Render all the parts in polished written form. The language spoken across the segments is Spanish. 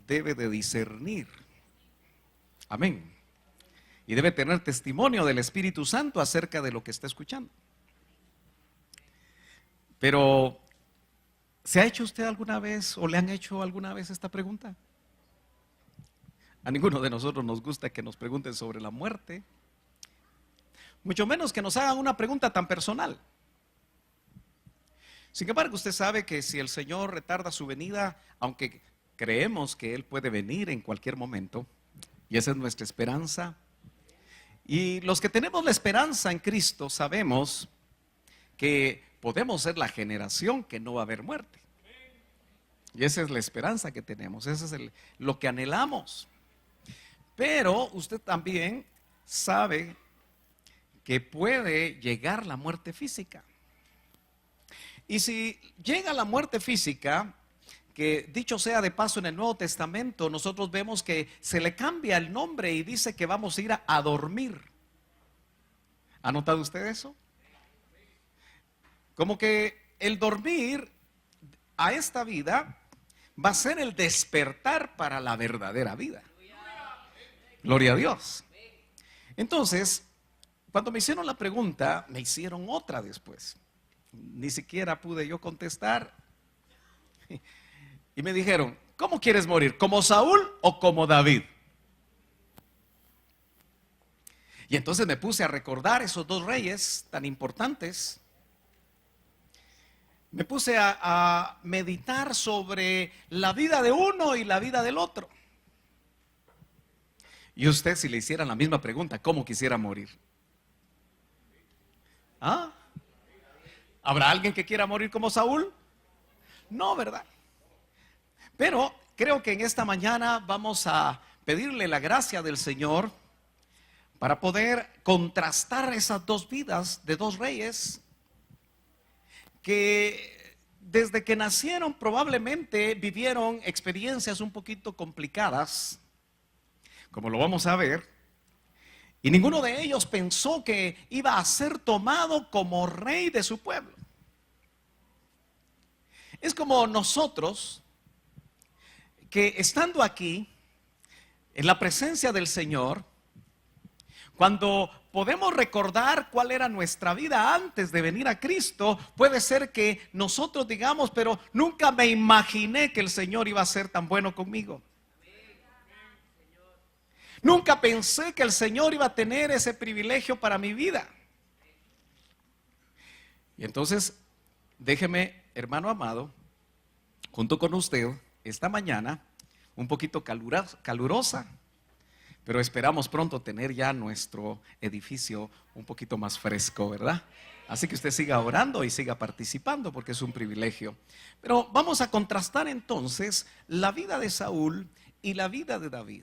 debe de discernir. Amén. Y debe tener testimonio del Espíritu Santo acerca de lo que está escuchando. Pero, ¿se ha hecho usted alguna vez o le han hecho alguna vez esta pregunta? A ninguno de nosotros nos gusta que nos pregunten sobre la muerte, mucho menos que nos hagan una pregunta tan personal. Sin embargo, usted sabe que si el Señor retarda su venida, aunque creemos que Él puede venir en cualquier momento, y esa es nuestra esperanza, y los que tenemos la esperanza en Cristo sabemos que podemos ser la generación que no va a haber muerte. Y esa es la esperanza que tenemos, eso es lo que anhelamos. Pero usted también sabe que puede llegar la muerte física. Y si llega la muerte física, que dicho sea de paso en el Nuevo Testamento, nosotros vemos que se le cambia el nombre y dice que vamos a ir a dormir. ¿Ha notado usted eso? Como que el dormir a esta vida va a ser el despertar para la verdadera vida. Gloria a Dios. Entonces, cuando me hicieron la pregunta, me hicieron otra después. Ni siquiera pude yo contestar. Y me dijeron, ¿cómo quieres morir? ¿Como Saúl o como David? Y entonces me puse a recordar esos dos reyes tan importantes. Me puse a meditar sobre la vida de uno y la vida del otro. Y usted, si le hicieran la misma pregunta, ¿cómo quisiera morir? ¿Ah? ¿Habrá alguien que quiera morir como Saúl? No, ¿verdad? Pero creo que en esta mañana vamos a pedirle la gracia del Señor para poder contrastar esas dos vidas de dos reyes que desde que nacieron probablemente vivieron experiencias un poquito complicadas, como lo vamos a ver, y ninguno de ellos pensó que iba a ser tomado como rey de su pueblo. Es como nosotros, que estando aquí, en la presencia del Señor, cuando podemos recordar cuál era nuestra vida antes de venir a Cristo, puede ser que nosotros digamos, pero nunca me imaginé que el Señor iba a ser tan bueno conmigo. Nunca pensé que el Señor iba a tener ese privilegio para mi vida. Y entonces, déjeme, hermano amado, junto con usted, esta mañana, un poquito calurosa, pero esperamos pronto tener ya nuestro edificio un poquito más fresco, ¿verdad? Así que usted siga orando y siga participando porque es un privilegio. Pero vamos a contrastar entonces la vida de Saúl y la vida de David.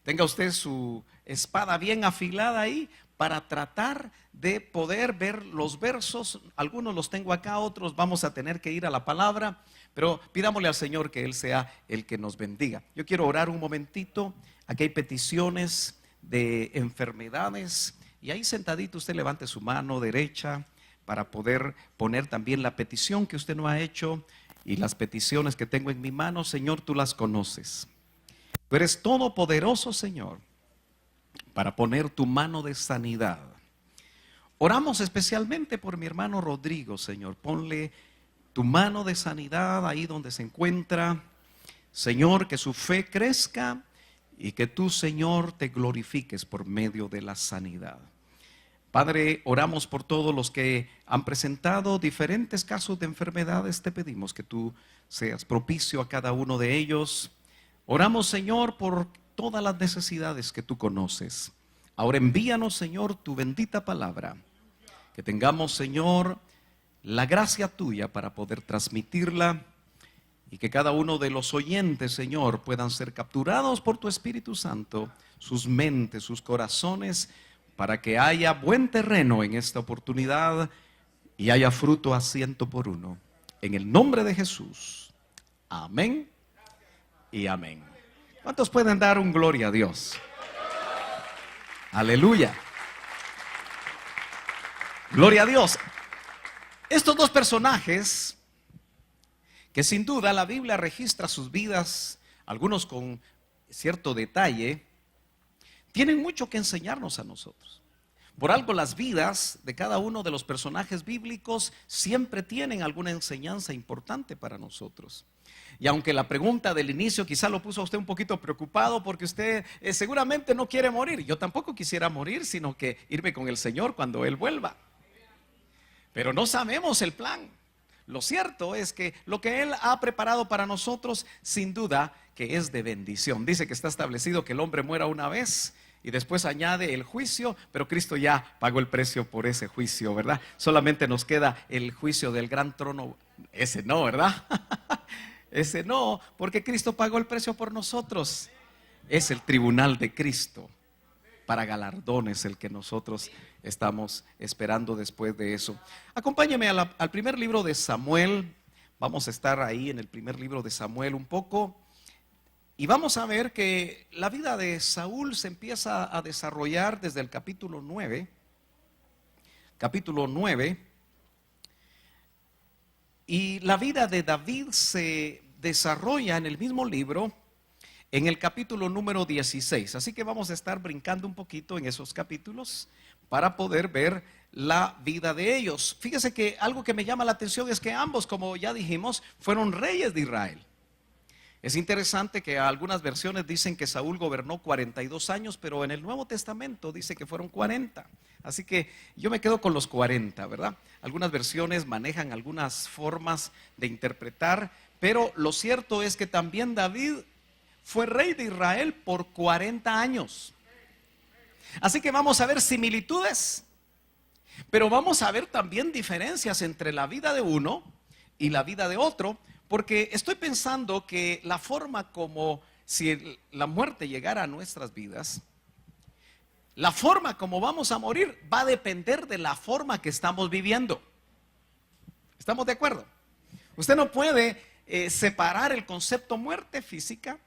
Tenga usted su espada bien afilada ahí para tratar de poder ver los versos. Algunos los tengo acá, otros vamos a tener que ir a la palabra. Pero pidámosle al Señor que Él sea el que nos bendiga. Yo quiero orar un momentito. Aquí hay peticiones de enfermedades. Y ahí sentadito usted levante su mano derecha para poder poner también la petición que usted no ha hecho. Y las peticiones que tengo en mi mano, Señor, tú las conoces. Tú eres todopoderoso, Señor, para poner tu mano de sanidad. Oramos especialmente por mi hermano Rodrigo, Señor. Ponle tu mano de sanidad ahí donde se encuentra. Señor, que su fe crezca y que tú, Señor, te glorifiques por medio de la sanidad. Padre, oramos por todos los que han presentado diferentes casos de enfermedades. Te pedimos que tú seas propicio a cada uno de ellos. Oramos, Señor, por todas las necesidades que tú conoces. Ahora envíanos, Señor, tu bendita palabra. Que tengamos, Señor, la gracia tuya para poder transmitirla y que cada uno de los oyentes, Señor, puedan ser capturados por tu Espíritu Santo, sus mentes, sus corazones, para que haya buen terreno en esta oportunidad y haya fruto a 100%. En el nombre de Jesús. Amén y amén. ¿Cuántos pueden dar un gloria a Dios? Aleluya. Gloria a Dios. Estos dos personajes, que sin duda la Biblia registra sus vidas algunos con cierto detalle, tienen mucho que enseñarnos a nosotros. Por algo las vidas de cada uno de los personajes bíblicos siempre tienen alguna enseñanza importante para nosotros. Y aunque la pregunta del inicio quizá lo puso a usted un poquito preocupado porque usted seguramente no quiere morir. Yo tampoco quisiera morir, sino que irme con el Señor cuando Él vuelva. Pero no sabemos el plan. Lo cierto es que lo que Él ha preparado para nosotros, sin duda, que es de bendición. Dice que está establecido que el hombre muera una vez y después añade el juicio, pero Cristo ya pagó el precio por ese juicio, ¿verdad? Solamente nos queda el juicio del gran trono. Ese no, ¿verdad? Ese no, porque Cristo pagó el precio por nosotros. Es el tribunal de Cristo para galardones el que nosotros estamos esperando después de eso. Acompáñeme al primer libro de Samuel. Vamos a estar ahí en el primer libro de Samuel un poco. Y vamos a ver que la vida de Saúl se empieza a desarrollar desde el capítulo 9. Capítulo 9. Y la vida de David se desarrolla en el mismo libro, en el capítulo número 16. Así que vamos a estar brincando un poquito en esos capítulos para poder ver la vida de ellos. Fíjese que algo que me llama la atención es que ambos, como ya dijimos, fueron reyes de Israel. Es interesante que algunas versiones dicen que Saúl gobernó 42 años, pero en el Nuevo Testamento dice que fueron 40. Así que yo me quedo con los 40, ¿verdad? Algunas versiones manejan algunas formas de interpretar, pero lo cierto es que también David fue rey de Israel por 40 años. Así que vamos a ver similitudes, pero vamos a ver también diferencias entre la vida de uno y la vida de otro. Porque estoy pensando que la forma como si la muerte llegara a nuestras vidas, la forma como vamos a morir va a depender de la forma que estamos viviendo. ¿Estamos de acuerdo? Usted no puede separar el concepto muerte física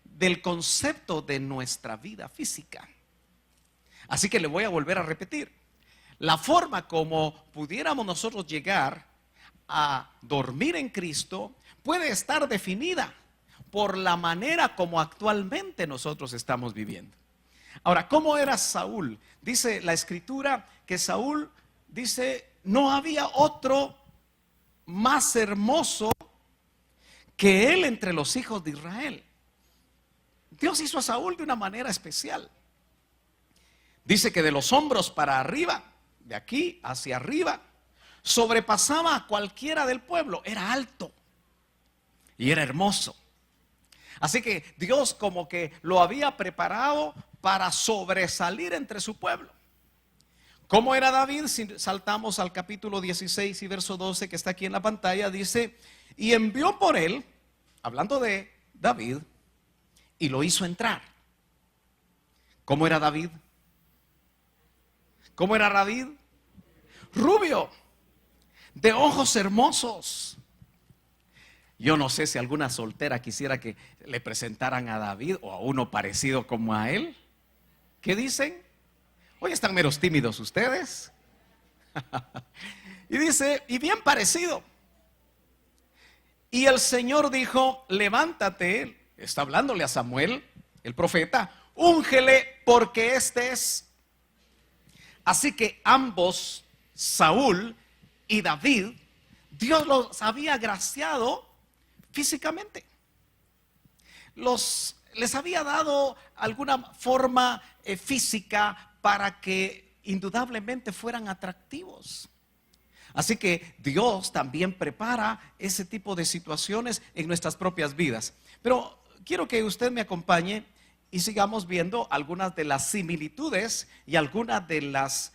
del concepto de nuestra vida física. Así que le voy a volver a repetir. La forma como pudiéramos nosotros llegar a dormir en Cristo puede estar definida por la manera como actualmente nosotros estamos viviendo. Ahora, ¿cómo era Saúl? Dice la escritura que Saúl, dice, no había otro más hermoso que él entre los hijos de Israel. Dios hizo a Saúl de una manera especial. Dice que de los hombros para arriba, de aquí hacia arriba, sobrepasaba a cualquiera del pueblo. Era alto y era hermoso. Así que Dios como que lo había preparado para sobresalir entre su pueblo. ¿Cómo era David? Si saltamos al capítulo 16 y verso 12 que está aquí en la pantalla, dice, y envió por él, hablando de David, y lo hizo entrar. ¿Cómo era David? ¿Cómo era David? Rubio, de ojos hermosos. Yo no sé si alguna soltera quisiera que le presentaran a David o a uno parecido como a él. ¿Qué dicen? Hoy están meros tímidos ustedes. Y dice, y bien parecido. Y el Señor dijo, levántate, está hablándole a Samuel, el profeta, úngele porque este es. Así que ambos, Saúl y David, Dios los había agraciado físicamente. Les había dado alguna forma física para que indudablemente fueran atractivos. Así que Dios también prepara ese tipo de situaciones en nuestras propias vidas. Pero quiero que usted me acompañe y sigamos viendo algunas de las similitudes y algunas de las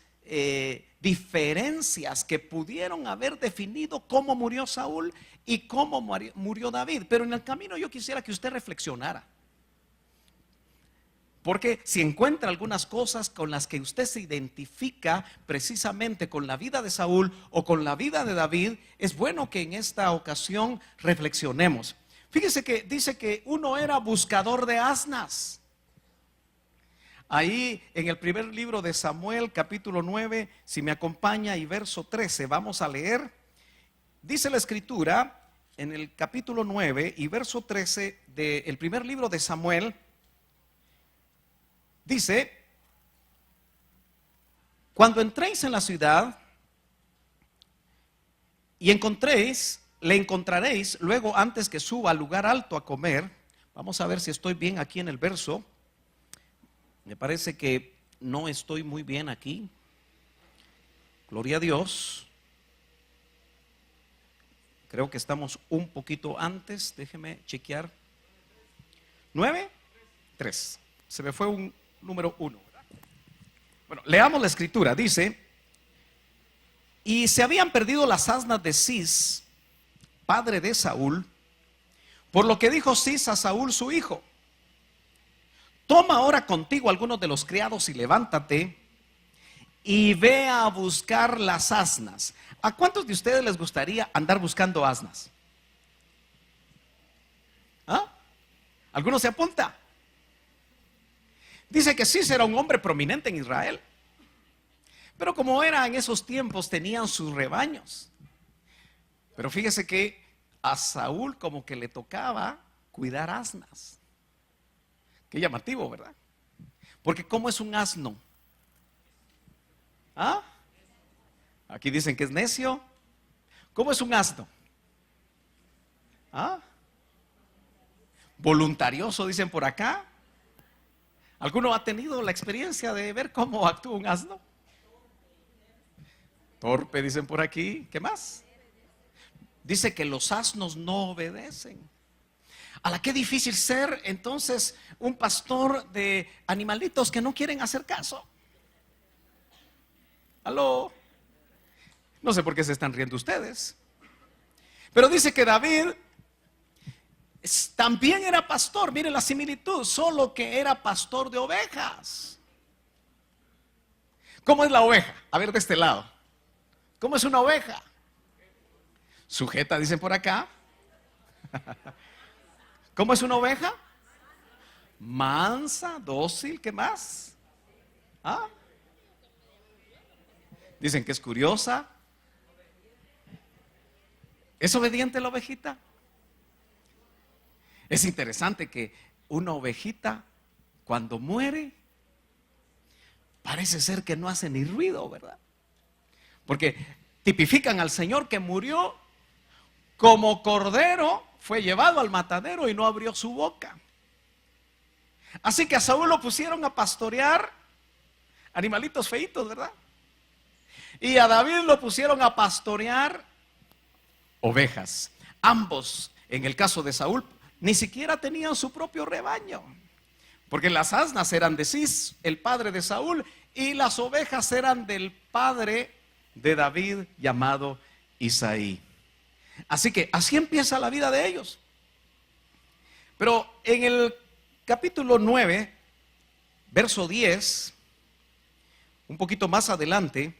diferencias que pudieron haber definido cómo murió Saúl y cómo murió David. Pero en el camino yo quisiera que usted reflexionara. Porque si encuentra algunas cosas con las que usted se identifica precisamente con la vida de Saúl o con la vida de David, es bueno que en esta ocasión reflexionemos. Fíjese que dice que uno era buscador de asnas. Ahí en el primer libro de Samuel, capítulo 9, si me acompaña y verso 13, vamos a leer. Dice la escritura, en el capítulo 9 y verso 13 del primer libro de Samuel. Dice: cuando entréis en la ciudad y le encontraréis luego antes que suba al lugar alto a comer. Vamos a ver si estoy bien aquí en el verso. Me parece que no estoy muy bien aquí. Gloria a Dios. Creo que estamos un poquito antes. Déjeme chequear. 9:3. Se me fue un número 1. Bueno, leamos la escritura. Dice: y se habían perdido las asnas de Cis, padre de Saúl, por lo que dijo Cis a Saúl su hijo: toma ahora contigo algunos de los criados y levántate y ve a buscar las asnas. ¿A cuántos de ustedes les gustaría andar buscando asnas? ¿Ah? ¿Alguno se apunta? Dice que Cis era un hombre prominente en Israel, pero como era en esos tiempos, tenían sus rebaños. Pero fíjese que a Saúl como que le tocaba cuidar asnas. Qué llamativo, ¿verdad? Porque ¿cómo es un asno? ¿Ah? Aquí dicen que es necio. ¿Cómo es un asno? ¿Ah? Voluntarioso, dicen por acá. ¿Alguno ha tenido la experiencia de ver cómo actúa un asno? Torpe, dicen por aquí. ¿Qué más? Dice que los asnos no obedecen. A la qué difícil ser entonces un pastor de animalitos que no quieren hacer caso. ¿Aló? No sé por qué se están riendo ustedes. Pero dice que David también era pastor. Miren la similitud, solo que era pastor de ovejas. ¿Cómo es la oveja? A ver, de este lado. ¿Cómo es una oveja? Sujeta, dicen por acá. ¿Cómo es una oveja? Mansa, dócil, ¿qué más? ¿Ah? Dicen que es curiosa. ¿Es obediente la ovejita? Es interesante que una ovejita, cuando muere, parece ser que no hace ni ruido, ¿verdad? Porque tipifican al Señor que murió como cordero, fue llevado al matadero y no abrió su boca. Así que a Saúl lo pusieron a pastorear animalitos feitos, ¿verdad? Y a David lo pusieron a pastorear ovejas. Ambos, en el caso de Saúl, ni siquiera tenían su propio rebaño, porque las asnas eran de Cis, el padre de Saúl, y las ovejas eran del padre de David, llamado Isaí. Así que así empieza la vida de ellos. Pero en el capítulo 9, verso 10, un poquito más adelante,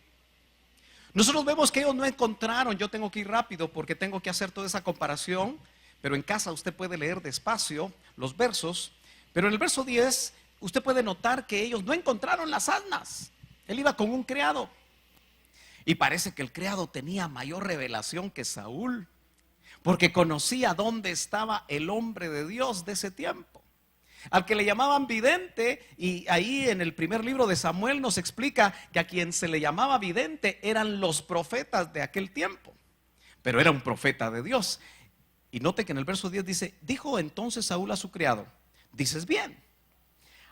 nosotros vemos que ellos no encontraron. Yo tengo que ir rápido porque tengo que hacer toda esa comparación, pero en casa usted puede leer despacio los versos. Pero en el verso 10 usted puede notar que ellos no encontraron las asnas. Él iba con un criado y parece que el criado tenía mayor revelación que Saúl, porque conocía dónde estaba el hombre de Dios de ese tiempo, al que le llamaban vidente. Y ahí en el primer libro de Samuel nos explica que a quien se le llamaba vidente eran los profetas de aquel tiempo, pero era un profeta de Dios. Y note que en el verso 10 dice: dijo entonces Saúl a su criado: dices bien,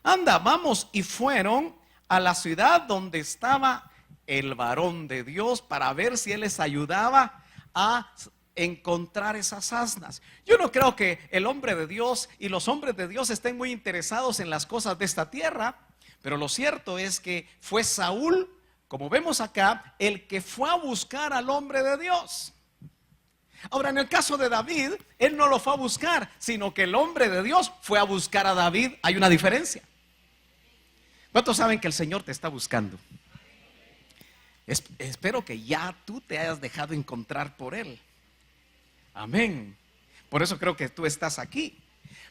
anda, vamos. Y fueron a la ciudad donde estaba el varón de Dios para ver si él les ayudaba a encontrar esas asnas. Yo no creo que el hombre de Dios y los hombres de Dios estén muy interesados en las cosas de esta tierra, pero lo cierto es que fue Saúl, como vemos acá, el que fue a buscar al hombre de Dios. Ahora, en el caso de David, él no lo fue a buscar, sino que el hombre de Dios fue a buscar a David. Hay una diferencia. ¿Cuántos saben que el Señor te está buscando? Espero que ya tú te hayas dejado encontrar por Él. Amén. Por eso creo que tú estás aquí.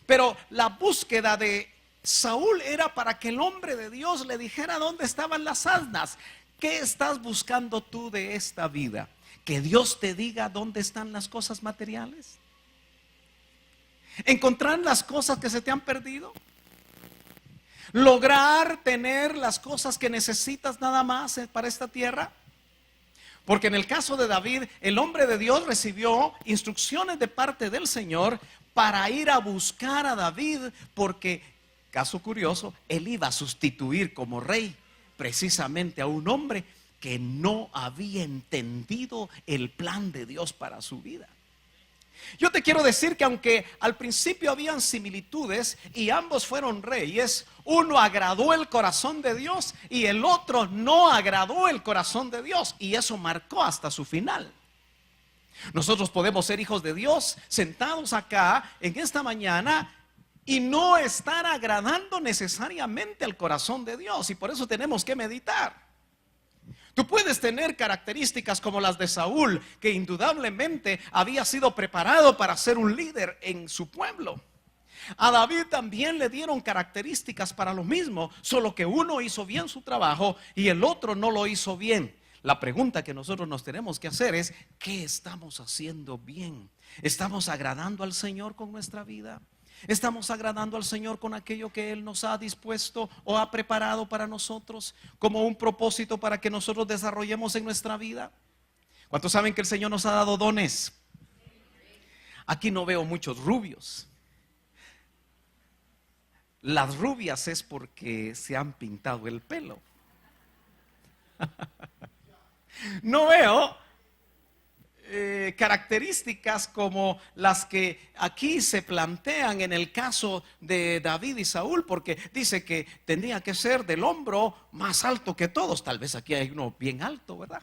Pero la búsqueda de Saúl era para que el hombre de Dios le dijera dónde estaban las asnas. ¿Qué estás buscando tú de esta vida? ¿Que Dios te diga dónde están las cosas materiales? encontrar las cosas que se te han perdido, lograr tener las cosas que necesitas nada más para esta tierra. Porque en el caso de David, el hombre de Dios recibió instrucciones de parte del Señor para ir a buscar a David, porque, caso curioso, él iba a sustituir como rey precisamente a un hombre que no había entendido el plan de Dios para su vida. Yo te quiero decir que aunque al principio habían similitudes y ambos fueron reyes, uno agradó el corazón de Dios y el otro no agradó el corazón de Dios, y eso marcó hasta su final. Nosotros podemos ser hijos de Dios sentados acá en esta mañana y no estar agradando necesariamente al corazón de Dios, y por eso tenemos que meditar. Tú puedes tener características como las de Saúl, que indudablemente había sido preparado para ser un líder en su pueblo. A David también le dieron características para lo mismo, solo que uno hizo bien su trabajo y el otro no lo hizo bien. La pregunta que nosotros nos tenemos que hacer es: ¿qué estamos haciendo bien? ¿Estamos agradando al Señor con nuestra vida? ¿Estamos agradando al Señor con aquello que Él nos ha dispuesto o ha preparado para nosotros como un propósito para que nosotros desarrollemos en nuestra vida? ¿Cuántos saben que el Señor nos ha dado dones? Aquí no veo muchos rubios. Las rubias es porque se han pintado el pelo. No veo características como las que aquí se plantean en el caso de David y Saúl, porque dice que tenía que ser del hombro más alto que todos. Tal vez aquí hay uno bien alto, ¿verdad?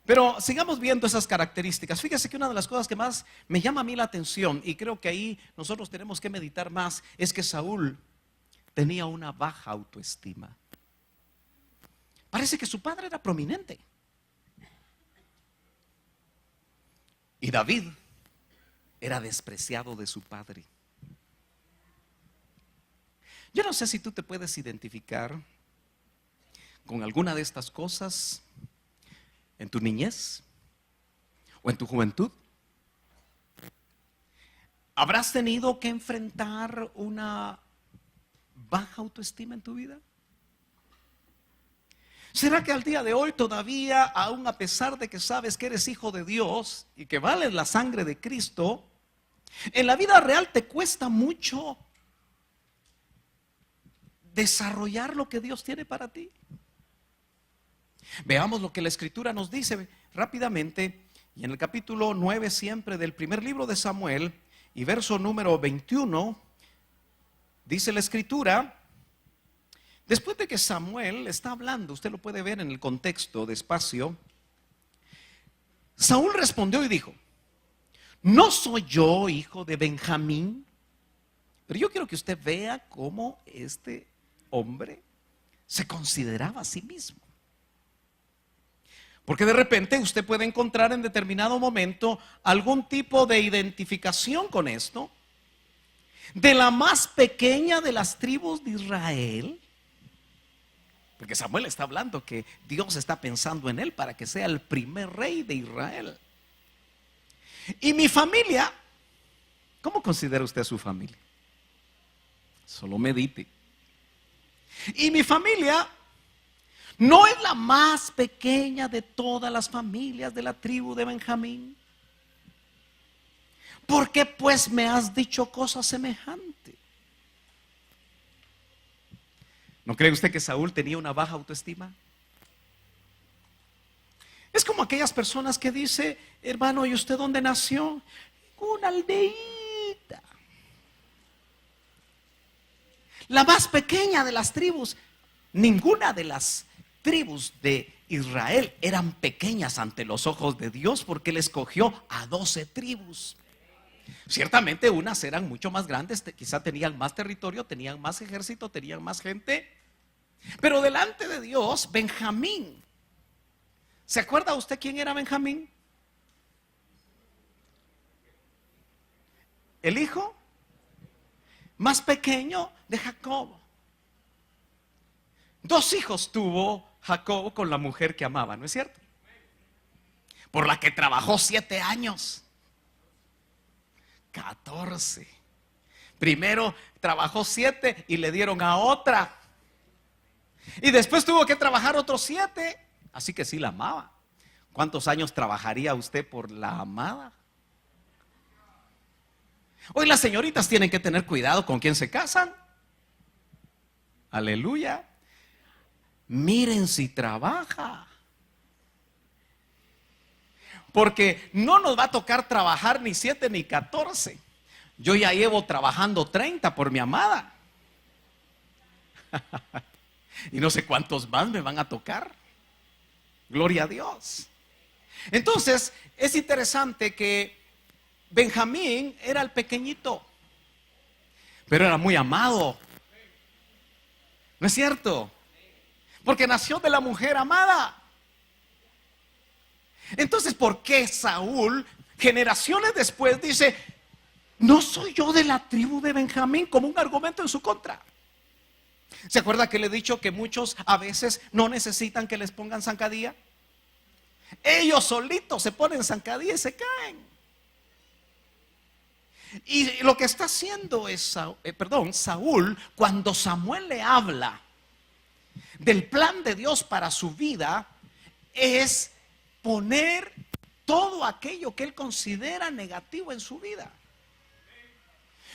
Pero sigamos viendo esas características. Fíjese que una de las cosas que más me llama a mí la atención, y creo que ahí nosotros tenemos que meditar más, es que Saúl tenía una baja autoestima. Parece que su padre era prominente. Y David era despreciado de su padre. Yo no sé si tú te puedes identificar con alguna de estas cosas en tu niñez o en tu juventud. ¿Habrás tenido que enfrentar una baja autoestima en tu vida? ¿Será que al día de hoy todavía, aún a pesar de que sabes que eres hijo de Dios y que vales la sangre de Cristo, en la vida real te cuesta mucho desarrollar lo que Dios tiene para ti? Veamos lo que la Escritura nos dice rápidamente, y en el capítulo 9 siempre del primer libro de Samuel y verso número 21, dice la Escritura: después de que Samuel está hablando, usted lo puede ver en el contexto despacio, Saúl respondió y dijo: ¿no soy yo hijo de Benjamín? Pero yo quiero que usted vea cómo este hombre se consideraba a sí mismo. Porque de repente usted puede encontrar en determinado momento algún tipo de identificación con esto. De la más pequeña de las tribus de Israel. Porque Samuel está hablando que Dios está pensando en él para que sea el primer rey de Israel. Y mi familia, ¿cómo considera usted a su familia? Solo medite. Y mi familia no es la más pequeña de todas las familias de la tribu de Benjamín. ¿Por qué pues me has dicho cosa semejante? ¿No cree usted que Saúl tenía una baja autoestima? Es como aquellas personas que dice: hermano, ¿y usted dónde nació? En una aldeíta. La más pequeña de las tribus. Ninguna de las tribus de Israel eran pequeñas ante los ojos de Dios, porque Él escogió a 12 tribus. Ciertamente unas eran mucho más grandes, quizá tenían más territorio, tenían más ejército, tenían más gente. Pero delante de Dios, Benjamín, ¿se acuerda usted quién era Benjamín? El hijo más pequeño de Jacob. 2 hijos tuvo Jacob con la mujer que amaba, ¿no es cierto? Por la que trabajó 7 años. 14. Primero trabajó 7 y le dieron a otra. Y después tuvo que trabajar otros 7. Así que sí la amaba. ¿Cuántos años trabajaría usted por la amada? Hoy las señoritas tienen que tener cuidado con quién se casan. Aleluya. Miren si trabaja. Porque no nos va a tocar trabajar ni 7 ni 14. Yo ya llevo trabajando 30 por mi amada. Y no sé cuántos más me van a tocar. Gloria a Dios. Entonces, es interesante que Benjamín era el pequeñito, pero era muy amado. ¿No es cierto? Porque nació de la mujer amada. Entonces, ¿por qué Saúl, generaciones después, dice: no soy yo de la tribu de Benjamín? Como un argumento en su contra. ¿Se acuerda que le he dicho que muchos a veces no necesitan que les pongan zancadilla? Ellos solitos se ponen zancadilla y se caen. Y lo que está haciendo es Saúl, cuando Samuel le habla del plan de Dios para su vida, es poner todo aquello que él considera negativo en su vida.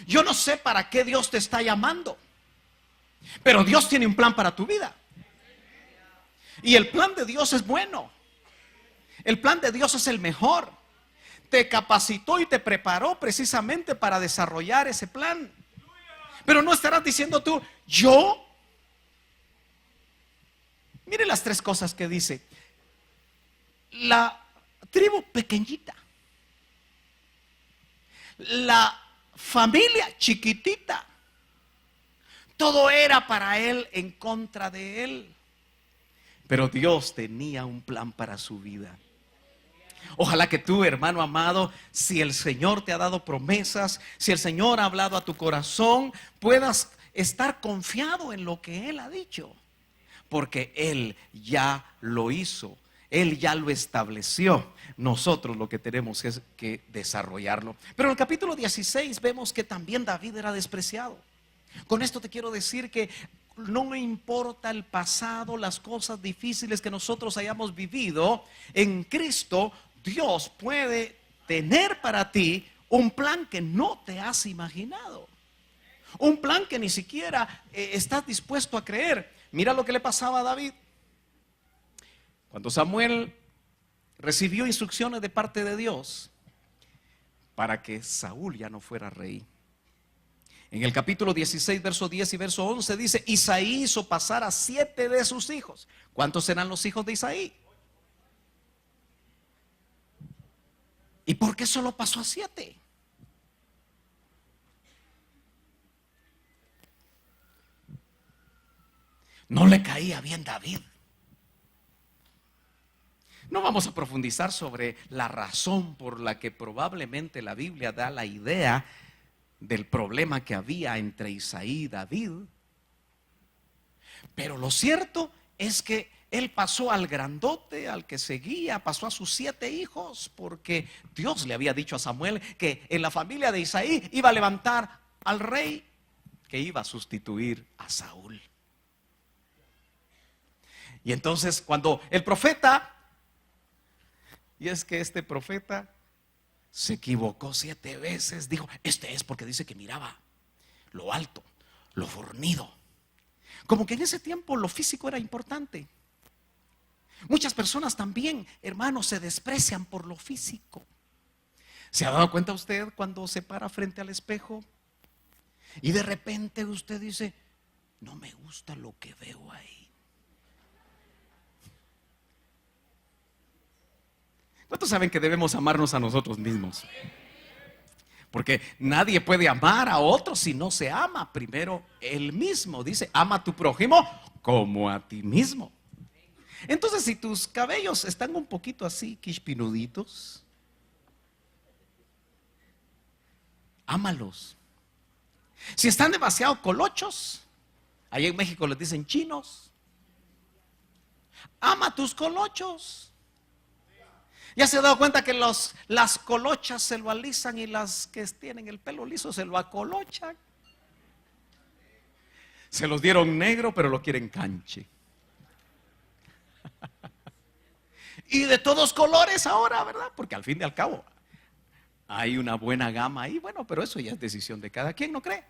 Yo no sé para qué Dios te está llamando, pero Dios tiene un plan para tu vida. Y el plan de Dios es bueno. El plan de Dios es el mejor. Te capacitó y te preparó precisamente para desarrollar ese plan. Pero no estarás diciendo tú: yo. Mire las 3 cosas que dice. La tribu pequeñita, la familia chiquitita, todo era para él en contra de él. Pero Dios tenía un plan para su vida. Ojalá que tú, hermano amado, si el Señor te ha dado promesas, si el Señor ha hablado a tu corazón, puedas estar confiado en lo que Él ha dicho, porque Él ya lo hizo, Él ya lo estableció. Nosotros lo que tenemos es que desarrollarlo. Pero en el capítulo 16 vemos que también David era despreciado. Con esto te quiero decir que no importa el pasado, las cosas difíciles que nosotros hayamos vivido, en Cristo Dios puede tener para ti un plan que no te has imaginado. Un plan que ni siquiera estás dispuesto a creer. Mira lo que le pasaba a David. Cuando Samuel recibió instrucciones de parte de Dios para que Saúl ya no fuera rey. En el capítulo 16, verso 10 y verso 11 dice: Isaí hizo pasar a 7 de sus hijos. ¿Cuántos serán los hijos de Isaí? ¿Y por qué solo pasó a 7? No le caía bien David. No vamos a profundizar sobre la razón por la que probablemente la Biblia da la idea del problema que había entre Isaí y David. Pero lo cierto es que él pasó al grandote, al que seguía, pasó a sus 7 hijos, porque Dios le había dicho a Samuel que en la familia de Isaí iba a levantar al rey que iba a sustituir a Saúl. Y entonces cuando el profeta, y es que este profeta se equivocó 7 veces, dijo: este es, porque dice que miraba lo alto, lo fornido. Como que en ese tiempo lo físico era importante. Muchas personas también, hermanos, se desprecian por lo físico. ¿Se ha dado cuenta usted cuando se para frente al espejo y de repente usted dice: no me gusta lo que veo ahí? ¿Cuántos saben que debemos amarnos a nosotros mismos? Porque nadie puede amar a otro si no se ama primero él mismo. Dice: ama a tu prójimo como a ti mismo. Entonces, si tus cabellos están un poquito así, quispinuditos, ámalos. Si están demasiado colochos, allá en México les dicen chinos, ama tus colochos. ¿Ya se ha dado cuenta que las colochas se lo alisan y las que tienen el pelo liso se lo acolochan? Se los dieron negro, pero lo quieren canche. Y de todos colores ahora, ¿verdad? Porque al fin y al cabo hay una buena gama ahí. Bueno, pero eso ya es decisión de cada quien, ¿no cree?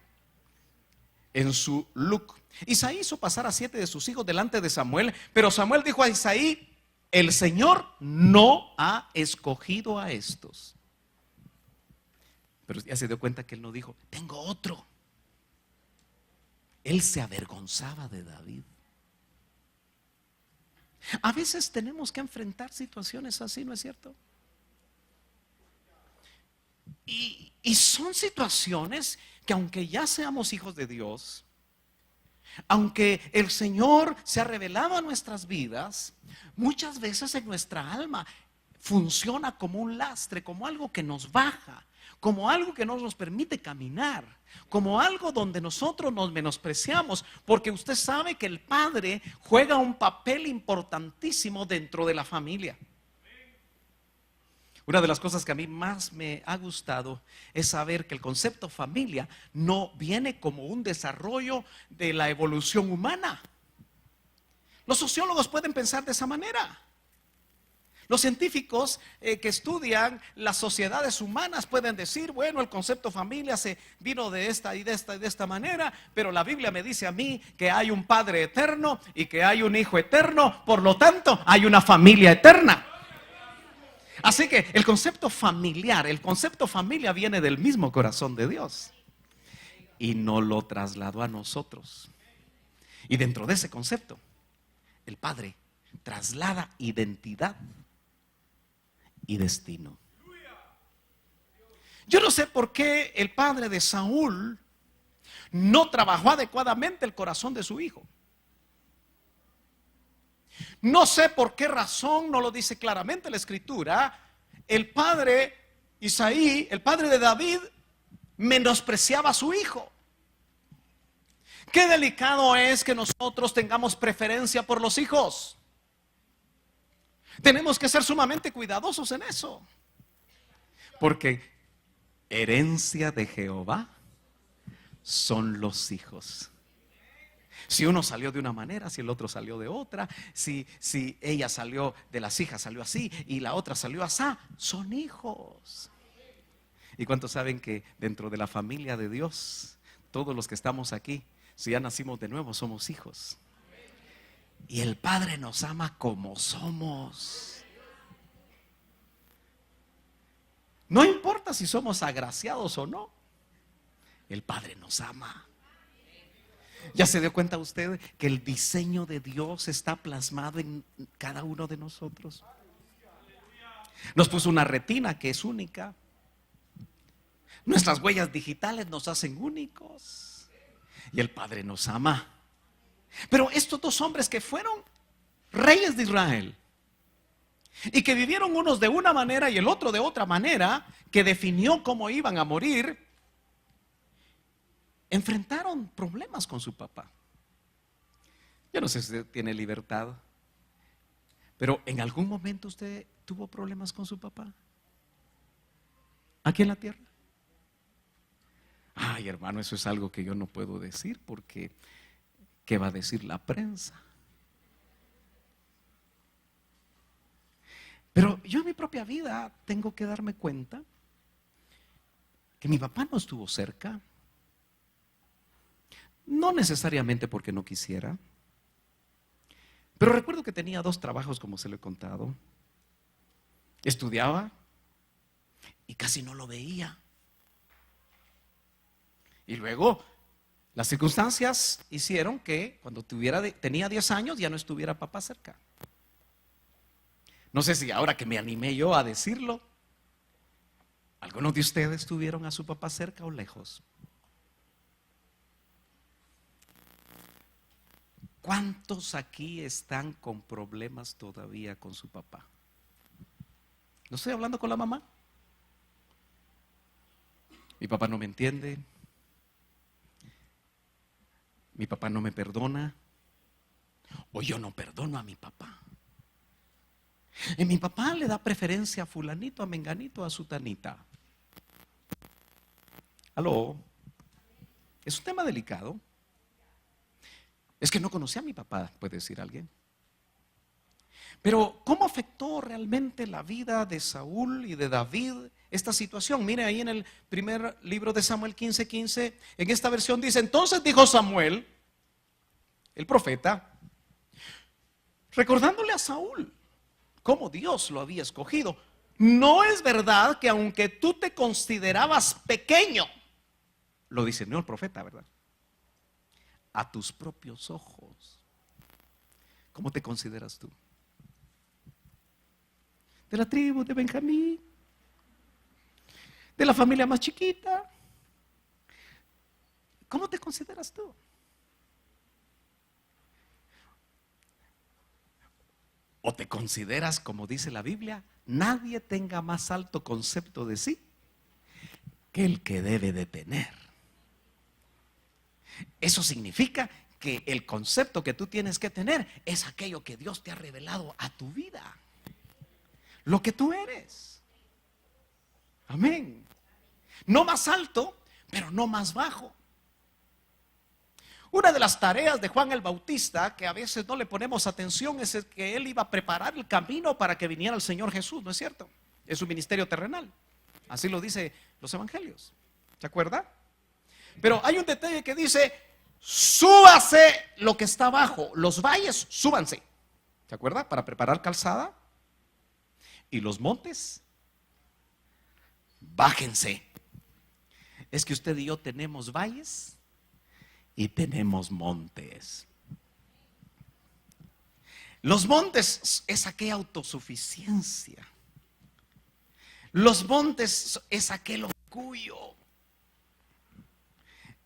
En su look. Isaí hizo pasar a 7 de sus hijos delante de Samuel, pero Samuel dijo a Isaí: el Señor no ha escogido a estos. Pero ya se dio cuenta que él no dijo: tengo otro. Él se avergonzaba de David. A veces tenemos que enfrentar situaciones así, ¿no es cierto? Y son situaciones que, aunque ya seamos hijos de Dios, aunque el Señor se ha revelado a nuestras vidas, muchas veces en nuestra alma funciona como un lastre, como algo que nos baja, como algo que no nos permite caminar, como algo donde nosotros nos menospreciamos, porque usted sabe que el padre juega un papel importantísimo dentro de la familia. Una de las cosas que a mí más me ha gustado es saber que el concepto familia no viene como un desarrollo de la evolución humana. Los sociólogos pueden pensar de esa manera. Los científicos que estudian las sociedades humanas pueden decir: bueno, el concepto familia se vino de esta y de esta y de esta manera, pero la Biblia me dice a mí que hay un Padre eterno y que hay un Hijo eterno, por lo tanto hay una familia eterna. Así que el concepto familiar, el concepto familia viene del mismo corazón de Dios y nos lo trasladó a nosotros. Y dentro de ese concepto, el Padre traslada identidad y destino. Yo no sé por qué el padre de Saúl no trabajó adecuadamente el corazón de su hijo. No sé por qué razón, no lo dice claramente la escritura, el padre Isaí, el padre de David, menospreciaba a su hijo. Qué delicado es que nosotros tengamos preferencia por los hijos. Tenemos que ser sumamente cuidadosos en eso, porque herencia de Jehová son los hijos. Si uno salió de una manera, si el otro salió de otra, si ella salió de las hijas, salió así, y la otra salió así, son hijos. ¿Y cuántos saben que dentro de la familia de Dios, todos los que estamos aquí, si ya nacimos de nuevo, somos hijos? Y el Padre nos ama como somos. No importa si somos agraciados o no, el Padre nos ama. ¿Ya se dio cuenta usted que el diseño de Dios está plasmado en cada uno de nosotros? Nos puso una retina que es única. Nuestras huellas digitales nos hacen únicos. Y el Padre nos ama. Pero estos dos hombres que fueron reyes de Israel y que vivieron unos de una manera y el otro de otra manera, que definió cómo iban a morir, enfrentaron problemas con su papá. Yo no sé si usted tiene libertad, pero ¿en algún momento usted tuvo problemas con su papá? Aquí en la tierra. Ay, hermano, eso es algo que yo no puedo decir, porque ¿qué va a decir la prensa? Pero yo en mi propia vida tengo que darme cuenta que mi papá no estuvo cerca. No necesariamente porque no quisiera, pero recuerdo que tenía 2 trabajos, como se lo he contado. Estudiaba y casi no lo veía. Y luego las circunstancias hicieron que cuando tenía 10 años ya no estuviera papá cerca. No sé si ahora que me animé yo a decirlo, ¿algunos de ustedes tuvieron a su papá cerca o lejos? ¿Cuántos aquí están con problemas todavía con su papá? ¿No estoy hablando con la mamá? Mi papá no me entiende. Mi papá no me perdona. O yo no perdono a mi papá. Y mi papá le da preferencia a fulanito, a menganito, a sutanita. ¿Aló? Es un tema delicado. Es que no conocía a mi papá, puede decir alguien. Pero ¿cómo afectó realmente la vida de Saúl y de David esta situación? Mire ahí en el primer libro de Samuel 15:15, en esta versión dice: entonces dijo Samuel, el profeta, recordándole a Saúl cómo Dios lo había escogido: no es verdad que aunque tú te considerabas pequeño, lo discernió el profeta, ¿verdad? A tus propios ojos. ¿Cómo te consideras tú? De la tribu de Benjamín, de la familia más chiquita. ¿Cómo te consideras tú? ¿O te consideras, como dice la Biblia, nadie tenga más alto concepto de sí que el que debe de tener? Eso significa que el concepto que tú tienes que tener es aquello que Dios te ha revelado a tu vida, lo que tú eres. Amén. No más alto, pero no más bajo. Una de las tareas de Juan el Bautista, que a veces no le ponemos atención, es que él iba a preparar el camino para que viniera el Señor Jesús, ¿no es cierto? Es su ministerio terrenal. Así lo dice los evangelios. ¿Se acuerda? Pero hay un detalle que dice: súbase lo que está abajo, los valles, súbanse. ¿Se acuerda? Para preparar calzada. Y los montes, bájense. Es que usted y yo tenemos valles y tenemos montes. Los montes es aquella autosuficiencia. Los montes es aquel orgullo.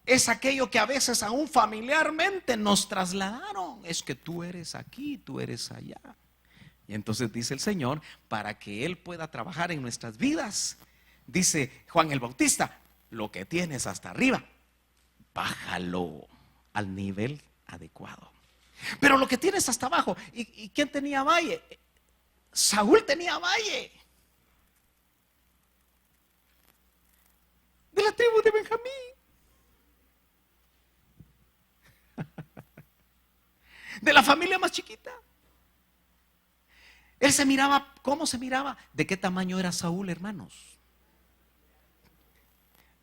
Es aquello que a veces aún familiarmente nos trasladaron. Es que tú eres aquí, tú eres allá. Y entonces dice el Señor, para que Él pueda trabajar en nuestras vidas, dice Juan el Bautista: lo que tienes hasta arriba, bájalo al nivel adecuado. Pero lo que tienes hasta abajo, ¿y quién tenía valle? Saúl tenía valle. De la tribu de Benjamín. De la familia más chiquita. Él se miraba, ¿cómo se miraba? ¿De qué tamaño era Saúl, hermanos?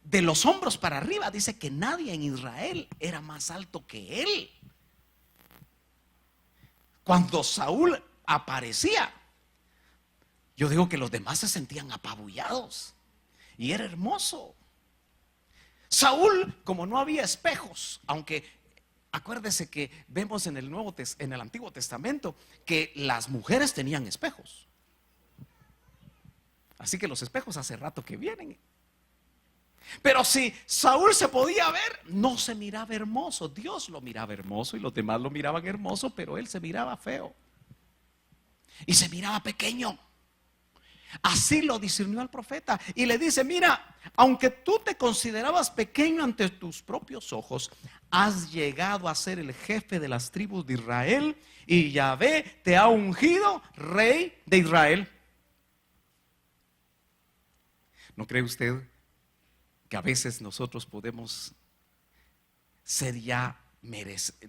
De los hombros para arriba. Dice que nadie en Israel era más alto que él. Cuando Saúl aparecía, yo digo que los demás se sentían apabullados. Y era hermoso. Saúl, como no había espejos, aunque acuérdese que vemos en el Antiguo Testamento que las mujeres tenían espejos. Así que los espejos hace rato que vienen. Pero si Saúl se podía ver, no se miraba hermoso. Dios lo miraba hermoso y los demás lo miraban hermoso, pero él se miraba feo y se miraba pequeño. Así lo discernió el profeta y le dice: mira, aunque tú te considerabas pequeño ante tus propios ojos, has llegado a ser el jefe de las tribus de Israel, y Yahvé te ha ungido rey de Israel. ¿No cree usted que a veces nosotros podemos ser ya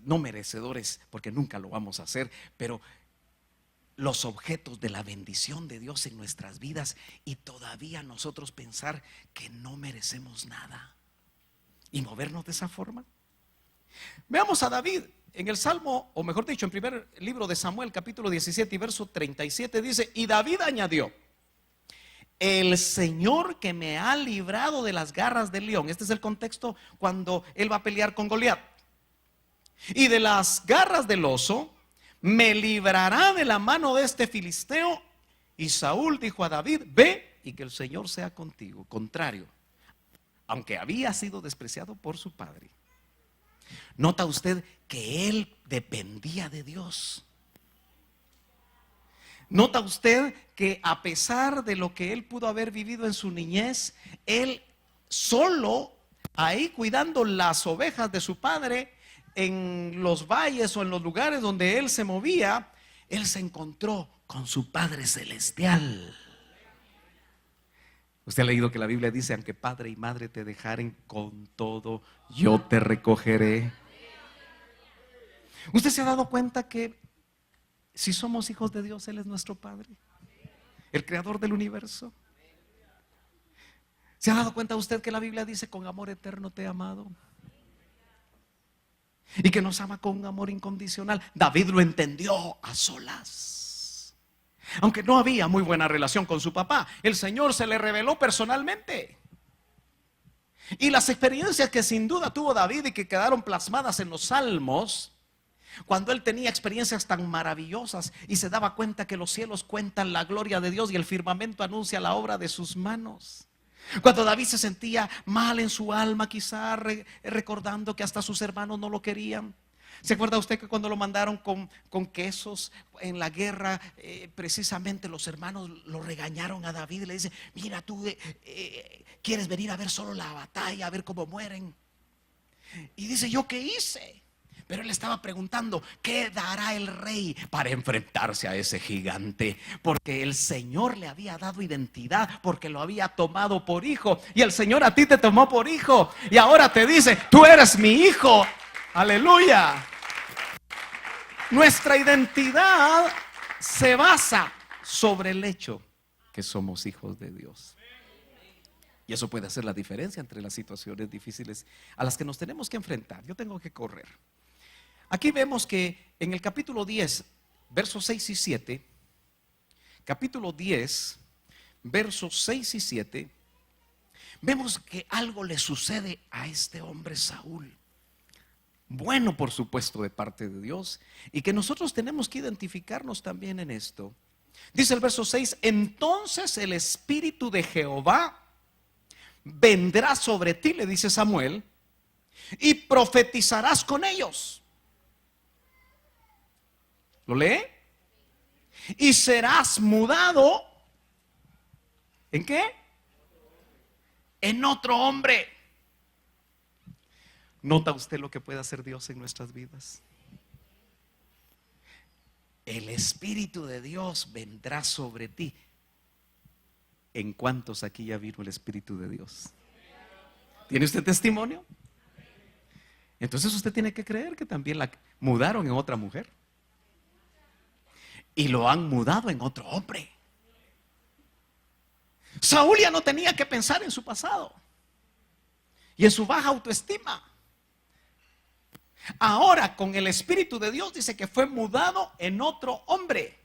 no merecedores, porque nunca lo vamos a hacer, pero los objetos de la bendición de Dios en nuestras vidas, y todavía nosotros pensar que no merecemos nada y movernos de esa forma? Veamos a David en el Salmo, o mejor dicho, en primer libro de Samuel, capítulo 17 y verso 37, dice: y David añadió: el Señor que me ha librado de las garras del león. Este es el contexto cuando él va a pelear con Goliat. Y de las garras del oso me librará de la mano de este filisteo. Y Saúl dijo a David: ve y que el Señor sea contigo. Contrario, aunque había sido despreciado por su padre, nota usted que él dependía de Dios. Nota usted que a pesar de lo que él pudo haber vivido en su niñez, él solo ahí cuidando las ovejas de su padre, en los valles o en los lugares donde él se movía, él se encontró con su Padre Celestial. Usted ha leído que la Biblia dice: aunque padre y madre te dejaren, con todo yo te recogeré. ¿Usted se ha dado cuenta que si somos hijos de Dios, Él es nuestro Padre, el creador del universo? ¿Se ha dado cuenta usted que la Biblia dice: con amor eterno te he amado? Y que nos ama con un amor incondicional. David lo entendió a solas. Aunque no había muy buena relación con su papá, el Señor se le reveló personalmente. Y las experiencias que sin duda tuvo David y que quedaron plasmadas en los salmos, cuando él tenía experiencias tan maravillosas y se daba cuenta que los cielos cuentan la gloria de Dios y el firmamento anuncia la obra de sus manos. Cuando David se sentía mal en su alma, quizá recordando que hasta sus hermanos no lo querían. ¿Se acuerda usted que cuando lo mandaron con quesos en la guerra, precisamente los hermanos lo regañaron a David y le dicen: mira, tú quieres venir a ver solo la batalla, a ver cómo mueren? Y dice: ¿yo qué hice? Pero él estaba preguntando: ¿qué dará el rey para enfrentarse a ese gigante? Porque el Señor le había dado identidad, porque lo había tomado por hijo. Y el Señor a ti te tomó por hijo. Y ahora te dice: tú eres mi hijo. Aleluya. Nuestra identidad se basa sobre el hecho que somos hijos de Dios. Y eso puede hacer la diferencia entre las situaciones difíciles a las que nos tenemos que enfrentar. Yo tengo que correr. Aquí vemos que en el capítulo 10, versos 6 y 7, capítulo 10, versos 6 y 7, vemos que algo le sucede a este hombre Saúl. Bueno, por supuesto, de parte de Dios, y que nosotros tenemos que identificarnos también en esto. Dice el verso 6: entonces el Espíritu de Jehová vendrá sobre ti, le dice Samuel, y profetizarás con ellos. ¿Lo lee? Y serás mudado. ¿En qué? En otro hombre. ¿Nota usted lo que puede hacer Dios en nuestras vidas? El Espíritu de Dios vendrá sobre ti. ¿En cuántos aquí ya vino el Espíritu de Dios? ¿Tiene usted testimonio? Entonces usted tiene que creer que también la mudaron en otra mujer. Y lo han mudado en otro hombre. Saúl ya no tenía que pensar en su pasado y en su baja autoestima. Ahora con el Espíritu de Dios dice que fue mudado en otro hombre.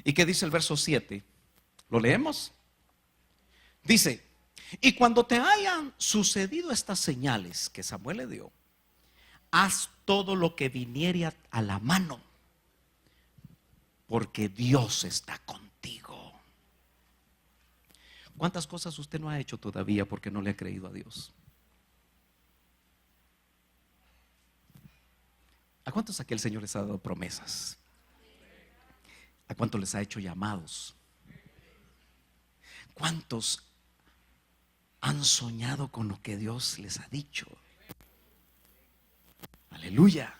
¿Y qué dice el verso 7? ¿Lo leemos? Dice: y cuando te hayan sucedido estas señales que Samuel le dio, haz todo lo que viniere a la mano, porque Dios está contigo. ¿Cuántas cosas usted no ha hecho todavía porque no le ha creído a Dios? ¿A cuántos aquí el Señor les ha dado promesas? ¿A cuántos les ha hecho llamados? ¿Cuántos han soñado con lo que Dios les ha dicho? Aleluya.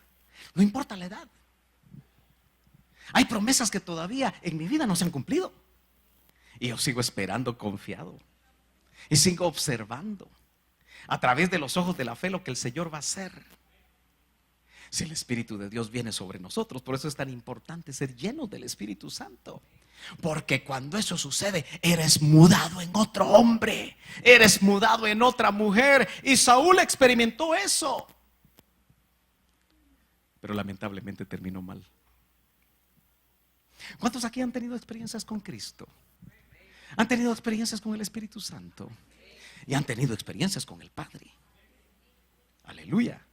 No importa la edad. Hay promesas que todavía en mi vida no se han cumplido. Y yo sigo esperando confiado. Y sigo observando a través de los ojos de la fe lo que el Señor va a hacer. Si el Espíritu de Dios viene sobre nosotros, por eso es tan importante ser llenos del Espíritu Santo. Porque cuando eso sucede, eres mudado en otro hombre, eres mudado en otra mujer. Y Saúl experimentó eso, pero lamentablemente terminó mal. ¿Cuántos aquí han tenido experiencias con Cristo? Han tenido experiencias con el Espíritu Santo y han tenido experiencias con el Padre. Aleluya.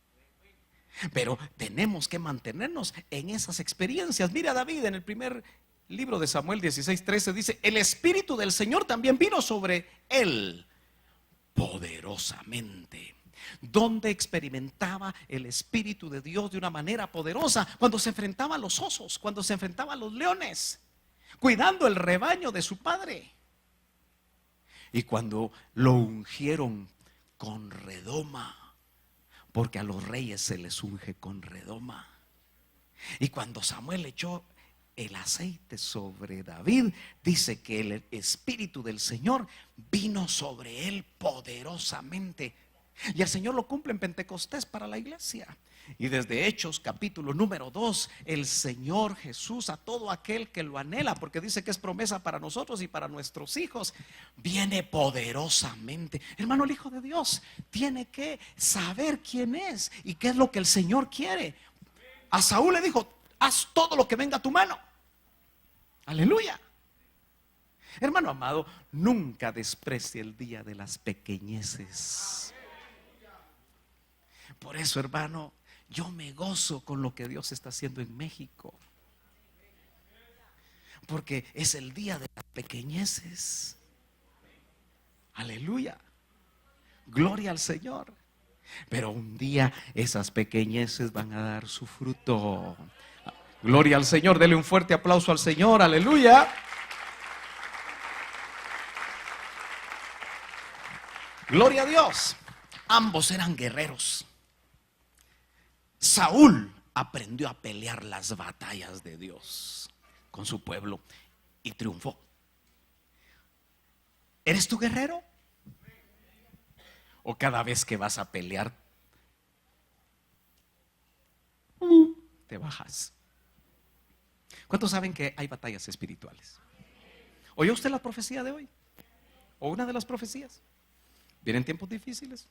Pero tenemos que mantenernos en esas experiencias. Mira, David en el primer libro de Samuel 16:13 dice: el Espíritu del Señor también vino sobre él poderosamente. Donde experimentaba el Espíritu de Dios de una manera poderosa, cuando se enfrentaba a los osos, cuando se enfrentaba a los leones, cuidando el rebaño de su padre. Y cuando lo ungieron con redoma, porque a los reyes se les unge con redoma. Y cuando Samuel echó el aceite sobre David, dice que el Espíritu del Señor vino sobre él poderosamente. Y el Señor lo cumple en Pentecostés para la iglesia. Y desde Hechos capítulo número 2, el Señor Jesús a todo aquel que lo anhela, porque dice que es promesa para nosotros y para nuestros hijos, viene poderosamente. Hermano, el Hijo de Dios tiene que saber quién es y qué es lo que el Señor quiere. A Saúl le dijo: haz todo lo que venga a tu mano. Aleluya. Hermano amado, nunca desprecie el día de las pequeñeces. Por eso, hermano, yo me gozo con lo que Dios está haciendo en México, porque es el día de las pequeñeces. Aleluya. Gloria al Señor. Pero un día esas pequeñeces van a dar su fruto. Gloria al Señor. Dele un fuerte aplauso al Señor. Aleluya. Gloria a Dios. Ambos eran guerreros. Saúl aprendió a pelear las batallas de Dios con su pueblo y triunfó. ¿Eres tu guerrero? ¿O cada vez que vas a pelear te bajas? ¿Cuántos saben que hay batallas espirituales? ¿Oyó usted la profecía de hoy? ¿O una de las profecías? ¿Vienen tiempos difíciles?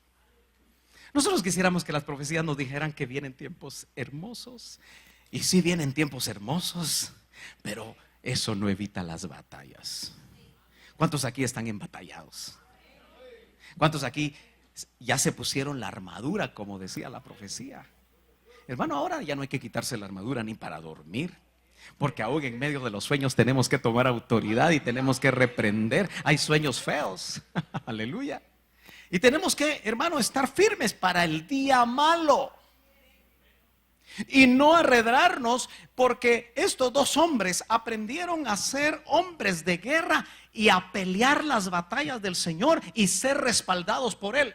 Nosotros quisiéramos que las profecías nos dijeran que vienen tiempos hermosos. Y sí vienen tiempos hermosos, pero eso no evita las batallas. ¿Cuántos aquí están embatallados? ¿Cuántos aquí ya se pusieron la armadura, como decía la profecía? Hermano, ahora ya no hay que quitarse la armadura ni para dormir, porque aún en medio de los sueños tenemos que tomar autoridad y tenemos que reprender. Hay sueños feos. Aleluya. Y tenemos que, hermano, estar firmes para el día malo. Y no arredrarnos, porque estos dos hombres aprendieron a ser hombres de guerra y a pelear las batallas del Señor y ser respaldados por Él.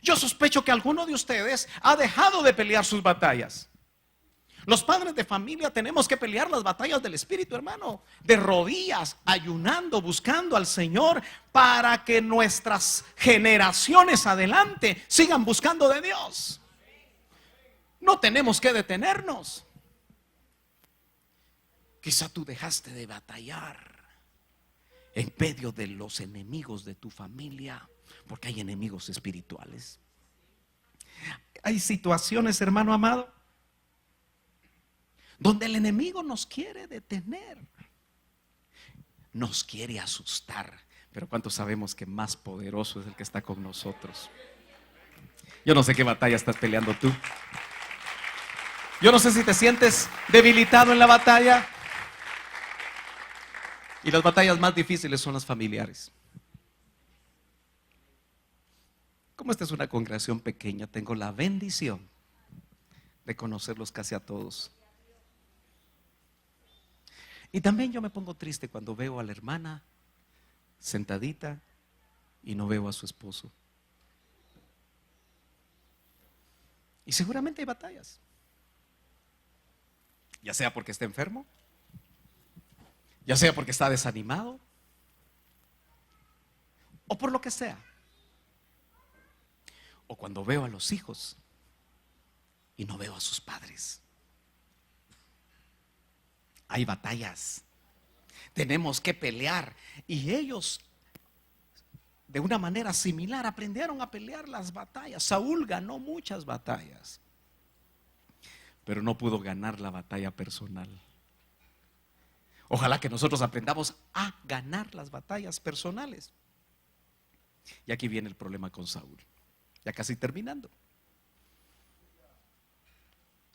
Yo sospecho que alguno de ustedes ha dejado de pelear sus batallas. Los padres de familia tenemos que pelear las batallas del Espíritu, hermano, de rodillas, ayunando, buscando al Señor, para que nuestras generaciones adelante sigan buscando de Dios. No tenemos que detenernos. Quizá tú dejaste de batallar en medio de los enemigos de tu familia, porque hay enemigos espirituales. Hay situaciones, hermano amado, donde el enemigo nos quiere detener, nos quiere asustar. Pero ¿cuántos sabemos que más poderoso es el que está con nosotros? Yo no sé qué batalla estás peleando tú. Yo no sé si te sientes debilitado en la batalla. Y las batallas más difíciles son las familiares. Como esta es una congregación pequeña, tengo la bendición de conocerlos casi a todos. Y también yo me pongo triste cuando veo a la hermana sentadita y no veo a su esposo. Y seguramente hay batallas. Ya sea porque está enfermo, ya sea porque está desanimado, o por lo que sea. O cuando veo a los hijos y no veo a sus padres. Hay batallas. Tenemos que pelear. Y ellos, de una manera similar, aprendieron a pelear las batallas. Saúl ganó muchas batallas, pero no pudo ganar la batalla personal. Ojalá que nosotros aprendamos a ganar las batallas personales. Y aquí viene el problema con Saúl. Ya casi terminando.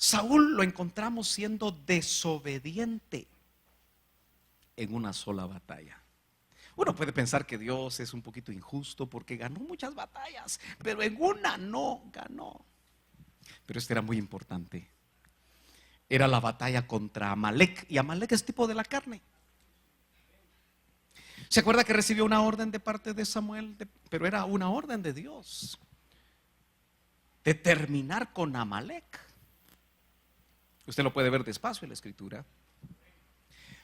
Saúl lo encontramos siendo desobediente en una sola batalla. Uno puede pensar que Dios es un poquito injusto porque ganó muchas batallas, pero en una no ganó. Pero esta era muy importante. Era la batalla contra Amalek. Y Amalek es tipo de la carne. ¿Se acuerda que recibió una orden de parte de Samuel? Pero era una orden de Dios de terminar con Amalek. Usted lo puede ver despacio en la escritura.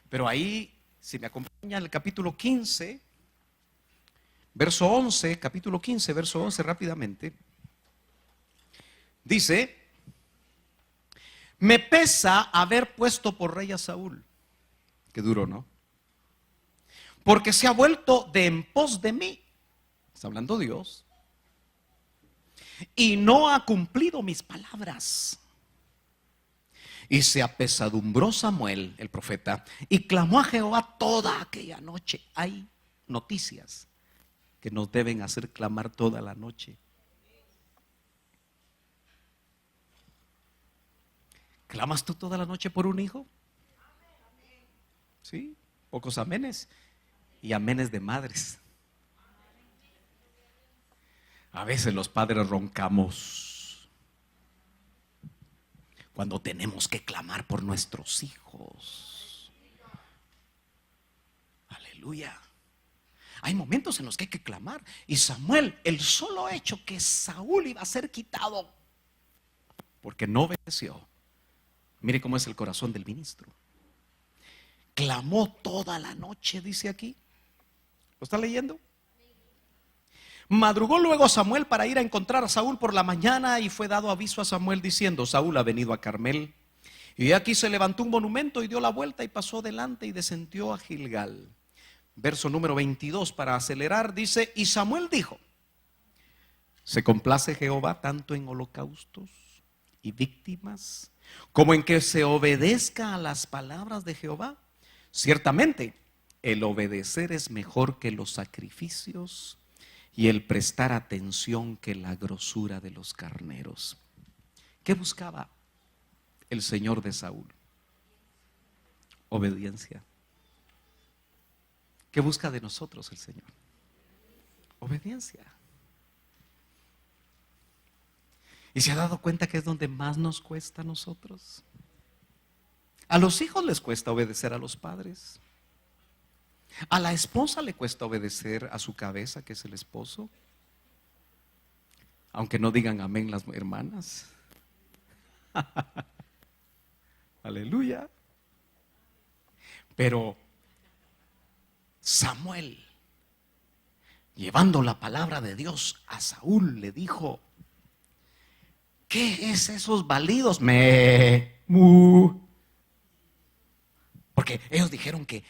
Pero ahí, si me acompaña, en el capítulo 15, verso 11, capítulo 15, verso 11, rápidamente. Dice: me pesa haber puesto por rey a Saúl. Qué duro, ¿no? Porque se ha vuelto de en pos de mí. Está hablando Dios. Y no ha cumplido mis palabras. Y se apesadumbró Samuel, el profeta, y clamó a Jehová toda aquella noche. Hay noticias que nos deben hacer clamar toda la noche. ¿Clamas tú toda la noche por un hijo? Sí, pocos amenes y amenes de madres. A veces los padres roncamos cuando tenemos que clamar por nuestros hijos. Aleluya. Hay momentos en los que hay que clamar. Y Samuel, el solo hecho que Saúl iba a ser quitado porque no obedeció. Mire cómo es el corazón del ministro. Clamó toda la noche, dice aquí. ¿Lo está leyendo? Madrugó luego Samuel para ir a encontrar a Saúl por la mañana, y fue dado aviso a Samuel diciendo: Saúl ha venido a Carmel. Y aquí se levantó un monumento y dio la vuelta y pasó delante y descendió a Gilgal. Verso número 22, para acelerar, dice: y Samuel dijo: ¿se complace Jehová tanto en holocaustos y víctimas como en que se obedezca a las palabras de Jehová? Ciertamente, el obedecer es mejor que los sacrificios, y el prestar atención que la grosura de los carneros. ¿Qué buscaba el Señor de Saúl? Obediencia. ¿Qué busca de nosotros el Señor? Obediencia. ¿Y se ha dado cuenta que es donde más nos cuesta a nosotros? A los hijos les cuesta obedecer a los padres. A la esposa le cuesta obedecer a su cabeza, que es el esposo. Aunque no digan amén las hermanas. Aleluya. Pero Samuel, llevando la palabra de Dios a Saúl, le dijo: ¿qué es esos balidos? Porque ellos dijeron que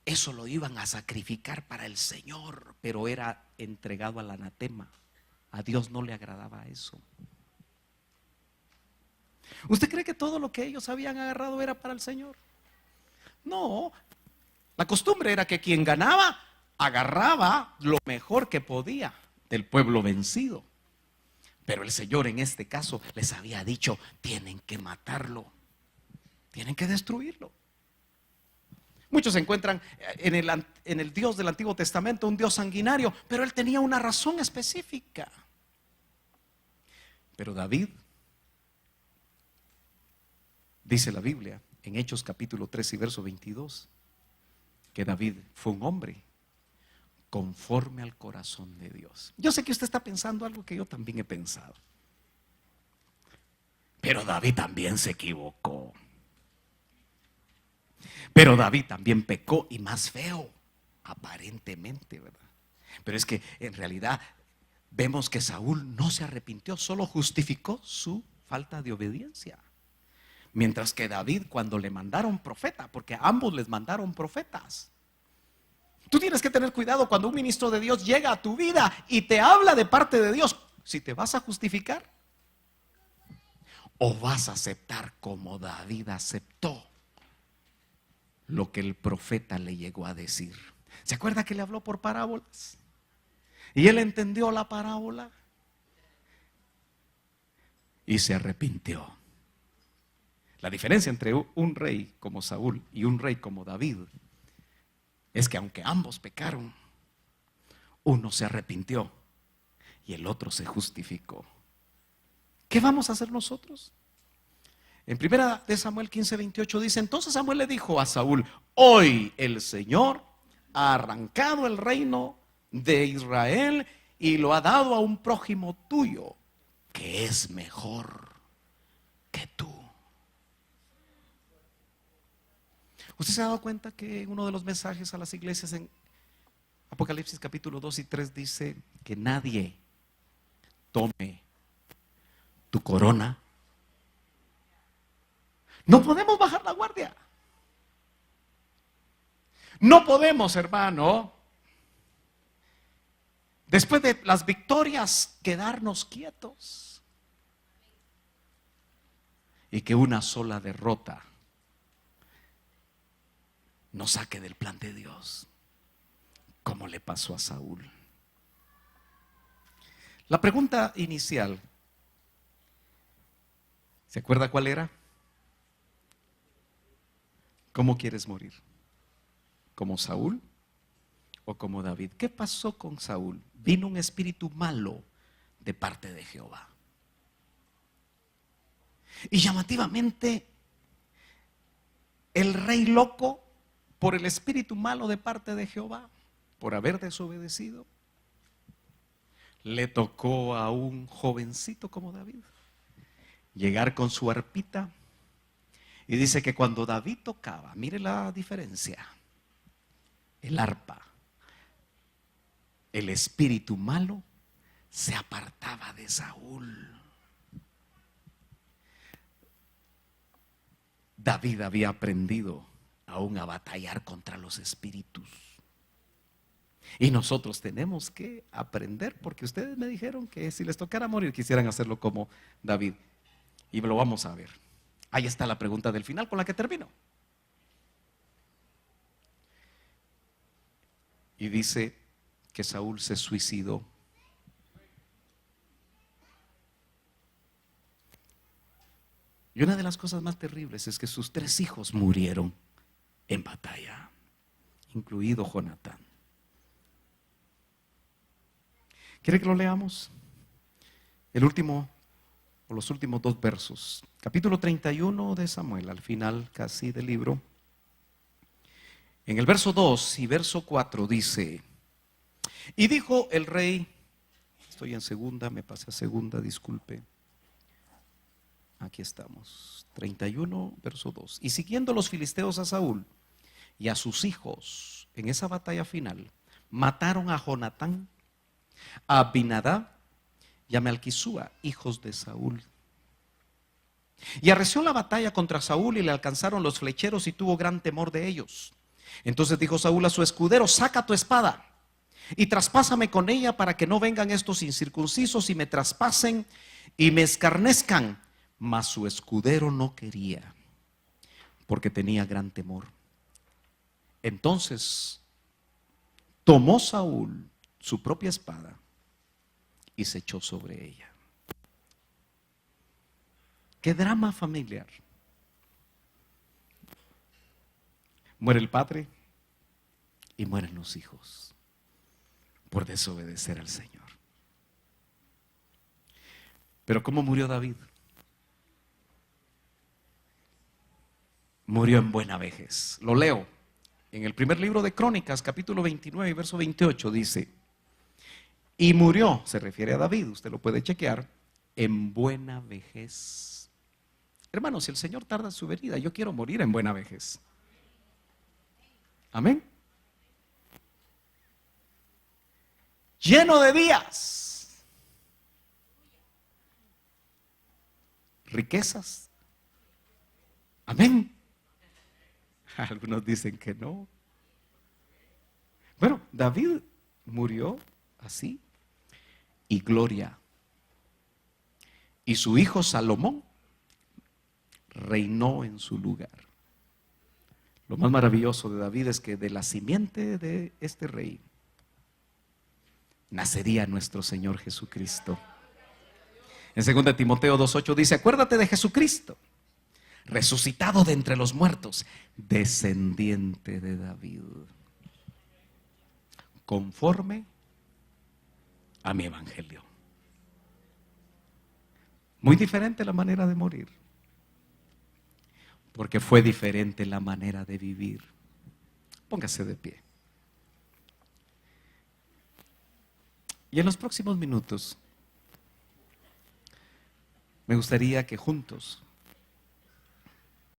eso lo iban a sacrificar para el Señor, pero era entregado al anatema. A Dios no le agradaba eso. ¿Usted cree que todo lo que ellos habían agarrado era para el Señor? No. La costumbre era que quien ganaba agarraba lo mejor que podía del pueblo vencido. Pero el Señor en este caso les había dicho: tienen que matarlo, tienen que destruirlo. Muchos encuentran en el Dios del Antiguo Testamento un Dios sanguinario, pero él tenía una razón específica. Pero David, dice la Biblia en Hechos capítulo 3 y verso 22, que David fue un hombre conforme al corazón de Dios. Yo sé que usted está pensando algo que yo también he pensado. Pero David también se equivocó. Pero David también pecó, y más feo, aparentemente, ¿verdad? Pero es que en realidad vemos que Saúl no se arrepintió, solo justificó su falta de obediencia. Mientras que David, cuando le mandaron profeta, porque a ambos les mandaron profetas. Tú tienes que tener cuidado cuando un ministro de Dios llega a tu vida y te habla de parte de Dios. Si te vas a justificar o vas a aceptar como David aceptó lo que el profeta le llegó a decir. ¿Se acuerda que le habló por parábolas? Y él entendió la parábola y se arrepintió. La diferencia entre un rey como Saúl y un rey como David es que aunque ambos pecaron, uno se arrepintió y el otro se justificó. ¿Qué vamos a hacer nosotros? En primera de Samuel 15:28 dice: entonces Samuel le dijo a Saúl: hoy el Señor ha arrancado el reino de Israel y lo ha dado a un prójimo tuyo, que es mejor que tú. ¿Usted se ha dado cuenta que uno de los mensajes a las iglesias Apocalipsis capítulo 2 y 3 dice que nadie tome tu corona. No podemos bajar la guardia. No podemos, hermano, después de las victorias, quedarnos quietos y que una sola derrota nos saque del plan de Dios, como le pasó a Saúl. La pregunta inicial, ¿se acuerda cuál era? ¿Cómo quieres morir? ¿Como Saúl o como David? ¿Qué pasó con Saúl? Vino un espíritu malo de parte de Jehová. Y llamativamente, el rey loco, por el espíritu malo de parte de Jehová, por haber desobedecido, le tocó a un jovencito como David llegar con su arpita. Y dice que cuando David tocaba, mire la diferencia, el arpa, el espíritu malo se apartaba de Saúl. David había aprendido aún a batallar contra los espíritus. Y nosotros tenemos que aprender, porque ustedes me dijeron que si les tocara morir quisieran hacerlo como David. Y lo vamos a ver. Ahí está la pregunta del final con la que termino. Y dice que Saúl se suicidó. Y una de las cosas más terribles es que sus 3 hijos murieron en batalla, incluido Jonatán. ¿Quiere que lo leamos? El último, o los últimos 2 versos. Capítulo 31 de Samuel, al final casi del libro. En el verso 2 y verso 4 dice: y dijo el rey, estoy en segunda, me pasé a segunda, disculpe. Aquí estamos, 31, verso 2. Y siguiendo los filisteos a Saúl y a sus hijos en esa batalla final, mataron a Jonatán, a Abinadab y a Malquisúa, hijos de Saúl. Y arreció la batalla contra Saúl y le alcanzaron los flecheros y tuvo gran temor de ellos. Entonces dijo Saúl a su escudero: saca tu espada y traspásame con ella para que no vengan estos incircuncisos y me traspasen y me escarnezcan. Mas su escudero no quería, porque tenía gran temor. Entonces tomó Saúl su propia espada y se echó sobre ella. Qué drama familiar. Muere el padre y mueren los hijos por desobedecer al Señor. Pero ¿cómo murió David? Murió en buena vejez. Lo leo. En el primer libro de Crónicas, capítulo 29 y verso 28 dice: y murió, se refiere a David, usted lo puede chequear, en buena vejez. Hermanos, si el Señor tarda su venida, yo quiero morir en buena vejez. Amén. Lleno de días, riquezas. Amén. Algunos dicen que no. Bueno, David murió así, y gloria. Y su hijo Salomón reinó en su lugar. Lo más maravilloso de David es que de la simiente de este rey nacería nuestro Señor Jesucristo. En 2 Timoteo 2:8 dice: acuérdate de Jesucristo, resucitado de entre los muertos, descendiente de David, conforme a mi evangelio. Muy diferente la manera de morir, porque fue diferente la manera de vivir. Póngase de pie. Y en los próximos minutos me gustaría que juntos